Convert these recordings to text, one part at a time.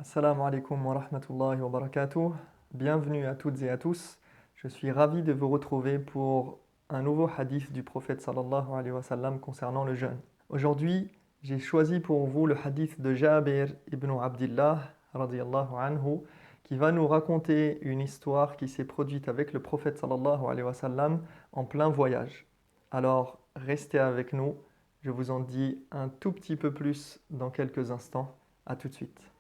Assalamu alaikum wa rahmatullahi wa barakatuh. Bienvenue à toutes et à tous. Je suis ravi de vous retrouver pour un nouveau hadith du prophète sallallahu alayhi wa sallam concernant le jeûne. Aujourd'hui, j'ai choisi pour vous le hadith de Jabir ibn Abdillah radiyallahu anhu qui va nous raconter une histoire qui s'est produite avec le prophète sallallahu alayhi wa sallam en plein voyage. Alors, restez avec nous. Je vous en dis un tout petit peu plus dans quelques instants. À tout de suite.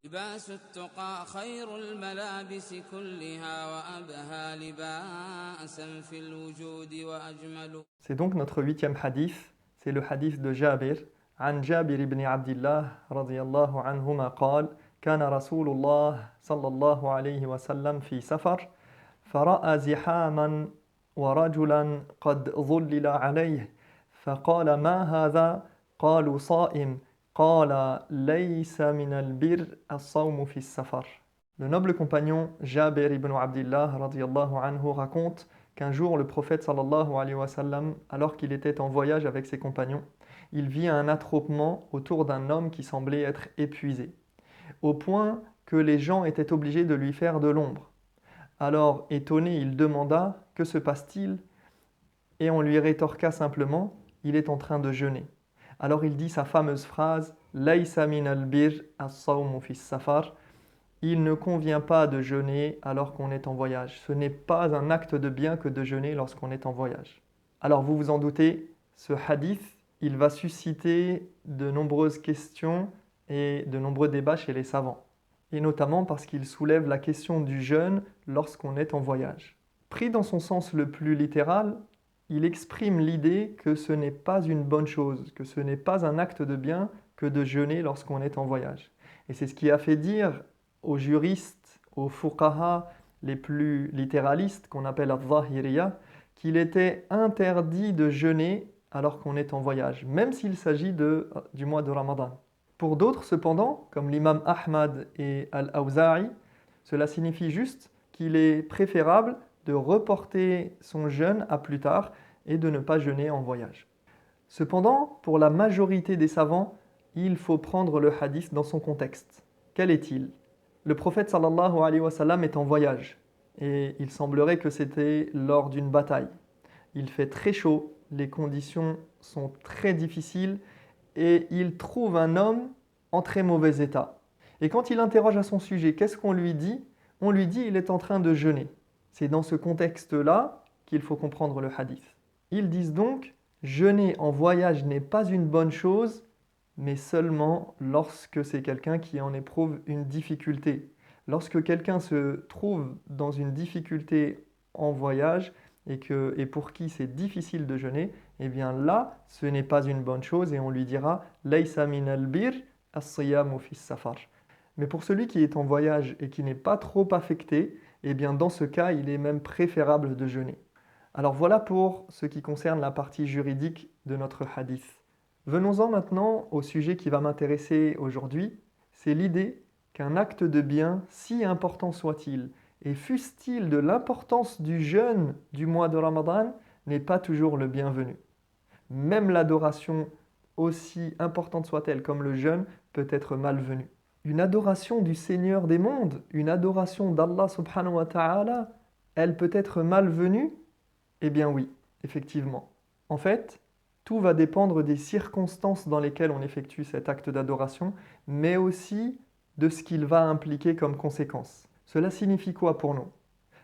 لباس التقى خير الملابس كلها وأبهى لباسا في الوجود وأجمل. C'est donc notre 8e hadith, c'est le hadith de Jabir. عن جابر بن عبد الله رضي الله عنهما قال كان رسول الله صلى الله عليه وسلم في سفر فرأى زحاما ورجلا قد ظلل عليه فقال ما هذا؟ قالوا صائم قال ليس من البر الصوم في السفر. Le noble compagnon Jabir ibn Abdillah radiyallahu anhu raconte qu'un jour le prophète sallallahu alayhi wa sallam, alors qu'il était en voyage avec ses compagnons, il vit un attroupement autour d'un homme qui semblait être épuisé, au point que les gens étaient obligés de lui faire de l'ombre. Alors, étonné, il demanda « Que se passe-t-il » et on lui rétorqua simplement « Il est en train de jeûner ». Alors il dit sa fameuse phrase « Laysa min al-bir as-sawmu fi safar » Il ne convient pas de jeûner alors qu'on est en voyage. Ce n'est pas un acte de bien que de jeûner lorsqu'on est en voyage. Alors vous vous en doutez, ce hadith, il va susciter de nombreuses questions et de nombreux débats chez les savants. Et notamment parce qu'il soulève la question du jeûne lorsqu'on est en voyage. Pris dans son sens le plus littéral, il exprime l'idée que ce n'est pas une bonne chose, que ce n'est pas un acte de bien que de jeûner lorsqu'on est en voyage. Et c'est ce qui a fait dire aux juristes, aux fuqaha les plus littéralistes, qu'on appelle al-zahiriya, qu'il était interdit de jeûner alors qu'on est en voyage, même s'il s'agit du mois de Ramadan. Pour d'autres, cependant, comme l'imam Ahmad et al-Awza'i, cela signifie juste qu'il est préférable de reporter son jeûne à plus tard et de ne pas jeûner en voyage. Cependant, pour la majorité des savants, il faut prendre le hadith dans son contexte. Quel est-il ? Le prophète sallallahu alayhi wa sallam est en voyage et il semblerait que c'était lors d'une bataille. Il fait très chaud, les conditions sont très difficiles et il trouve un homme en très mauvais état. Et quand il interroge à son sujet, qu'est-ce qu'on lui dit ? On lui dit il est en train de jeûner. C'est dans ce contexte-là qu'il faut comprendre le hadith. Ils disent donc jeûner en voyage n'est pas une bonne chose, mais seulement lorsque c'est quelqu'un qui en éprouve une difficulté. Lorsque quelqu'un se trouve dans une difficulté en voyage et pour qui c'est difficile de jeûner, eh bien là, ce n'est pas une bonne chose et on lui dira « Laysa min al-bir as-siyamu fi safar ». Mais pour celui qui est en voyage et qui n'est pas trop affecté, eh bien dans ce cas, il est même préférable de jeûner. Alors voilà pour ce qui concerne la partie juridique de notre hadith. Venons-en maintenant au sujet qui va m'intéresser aujourd'hui, c'est l'idée qu'un acte de bien, si important soit-il, et fût-il de l'importance du jeûne du mois de Ramadan, n'est pas toujours le bienvenu. Même l'adoration, aussi importante soit-elle comme le jeûne, peut être malvenue. Une adoration du Seigneur des mondes, une adoration d'Allah subhanahu wa ta'ala, elle peut être malvenue ? Eh bien oui, effectivement. En fait, tout va dépendre des circonstances dans lesquelles on effectue cet acte d'adoration, mais aussi de ce qu'il va impliquer comme conséquence. Cela signifie quoi pour nous ?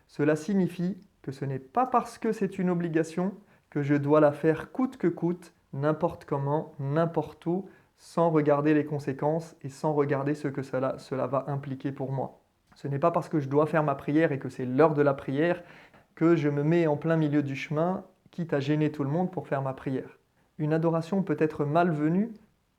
Cela signifie que ce n'est pas parce que c'est une obligation que je dois la faire coûte que coûte, n'importe comment, n'importe où, sans regarder les conséquences et sans regarder ce que cela va impliquer pour moi. Ce n'est pas parce que je dois faire ma prière et que c'est l'heure de la prière que je me mets en plein milieu du chemin, quitte à gêner tout le monde pour faire ma prière. Une adoration peut être malvenue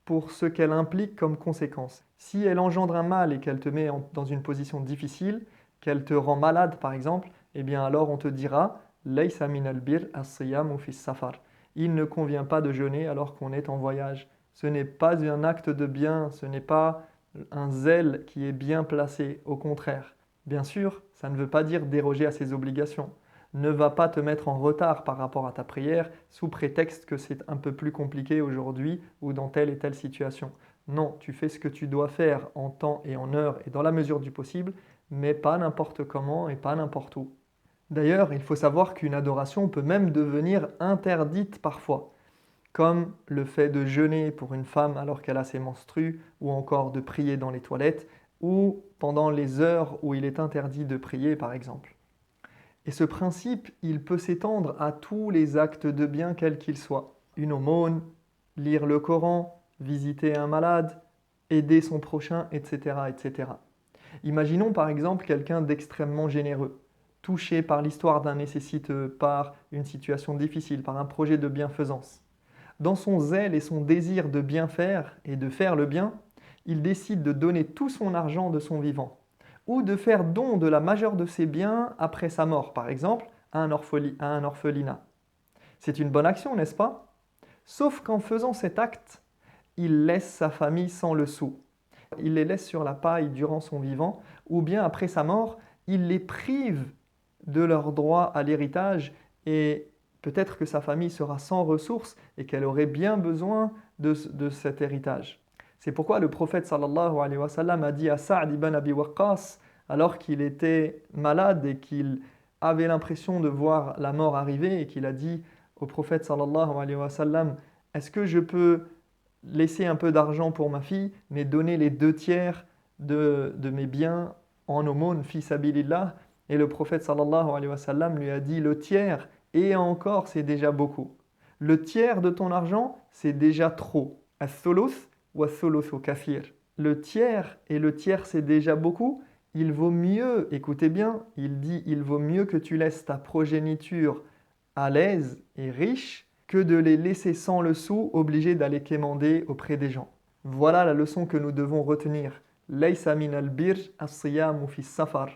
pour ce qu'elle implique comme conséquence. Si elle engendre un mal et qu'elle te met dans une position difficile, qu'elle te rend malade par exemple, eh bien alors on te dira « Laysa min al-bir as-siyamu fi safar ». Il ne convient pas de jeûner alors qu'on est en voyage. Ce n'est pas un acte de bien, ce n'est pas un zèle qui est bien placé, au contraire. Bien sûr, ça ne veut pas dire déroger à ses obligations. Ne va pas te mettre en retard par rapport à ta prière sous prétexte que c'est un peu plus compliqué aujourd'hui ou dans telle et telle situation. Non, tu fais ce que tu dois faire en temps et en heure et dans la mesure du possible, mais pas n'importe comment et pas n'importe où. D'ailleurs, il faut savoir qu'une adoration peut même devenir interdite parfois, comme le fait de jeûner pour une femme alors qu'elle a ses menstrues, ou encore de prier dans les toilettes, ou pendant les heures où il est interdit de prier, par exemple. Et ce principe, il peut s'étendre à tous les actes de bien, quels qu'ils soient. Une aumône, lire le Coran, visiter un malade, aider son prochain, etc., etc. Imaginons par exemple quelqu'un d'extrêmement généreux, touché par l'histoire d'un nécessiteux, par une situation difficile, par un projet de bienfaisance. Dans son zèle et son désir de bien faire et de faire le bien, il décide de donner tout son argent de son vivant, ou de faire don de la majeure de ses biens après sa mort, par exemple, à un orphelinat. C'est une bonne action, n'est-ce pas? Sauf qu'en faisant cet acte, il laisse sa famille sans le sou. Il les laisse sur la paille durant son vivant, ou bien après sa mort, il les prive de leur droit à l'héritage et peut-être que sa famille sera sans ressources et qu'elle aurait bien besoin de cet héritage. C'est pourquoi le prophète sallallahu alayhi wa sallam a dit à Sa'd ibn Abi Waqqas, alors qu'il était malade et qu'il avait l'impression de voir la mort arriver, et qu'il a dit au prophète sallallahu alayhi wa sallam, est-ce que je peux laisser un peu d'argent pour ma fille, mais donner les 2 tiers de mes biens en aumône, fi sabilillah? Et le prophète sallallahu alayhi wa sallam lui a dit, le tiers, et encore, c'est déjà beaucoup. Le tiers de ton argent, c'est déjà trop. Ath-thuluth wa thuluthu kathir. Le tiers et le tiers, c'est déjà beaucoup. Il vaut mieux, écoutez bien, il dit, il vaut mieux que tu laisses ta progéniture à l'aise et riche que de les laisser sans le sou, obligés d'aller quémander auprès des gens. Voilà la leçon que nous devons retenir. Laysa min al-bir as-siyamu fi safar.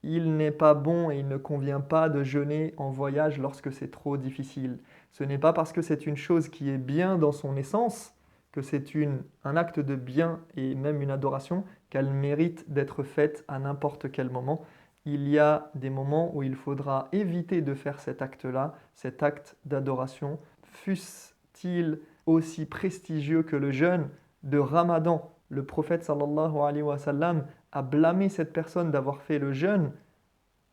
Il n'est pas bon et il ne convient pas de jeûner en voyage lorsque c'est trop difficile. Ce n'est pas parce que c'est une chose qui est bien dans son essence, que c'est un acte de bien et même une adoration, qu'elle mérite d'être faite à n'importe quel moment. Il y a des moments où il faudra éviter de faire cet acte-là, cet acte d'adoration, fût-il aussi prestigieux que le jeûne de Ramadan. Le prophète sallallahu alayhi wa sallam a blâmé cette personne d'avoir fait le jeûne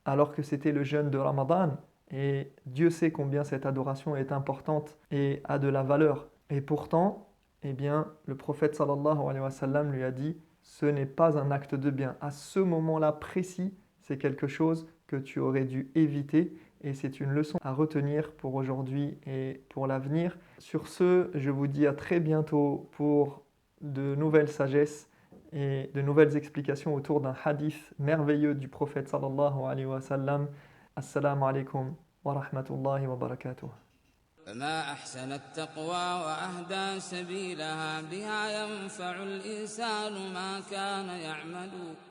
alors que c'était le jeûne de Ramadan. Et Dieu sait combien cette adoration est importante et a de la valeur. Et pourtant, eh bien, le prophète sallallahu alayhi wa sallam lui a dit, ce n'est pas un acte de bien. À ce moment-là précis, c'est quelque chose que tu aurais dû éviter. Et c'est une leçon à retenir pour aujourd'hui et pour l'avenir. Sur ce, je vous dis à très bientôt pour de nouvelles sagesses et de nouvelles explications autour d'un hadith merveilleux du prophète sallallahu alayhi wa sallam. Assalamu alaikum wa rahmatullahi wa barakatuh. فما أحسن التقوى وأهدى سبيلها بها ينفع الإنسان ما كان يعمل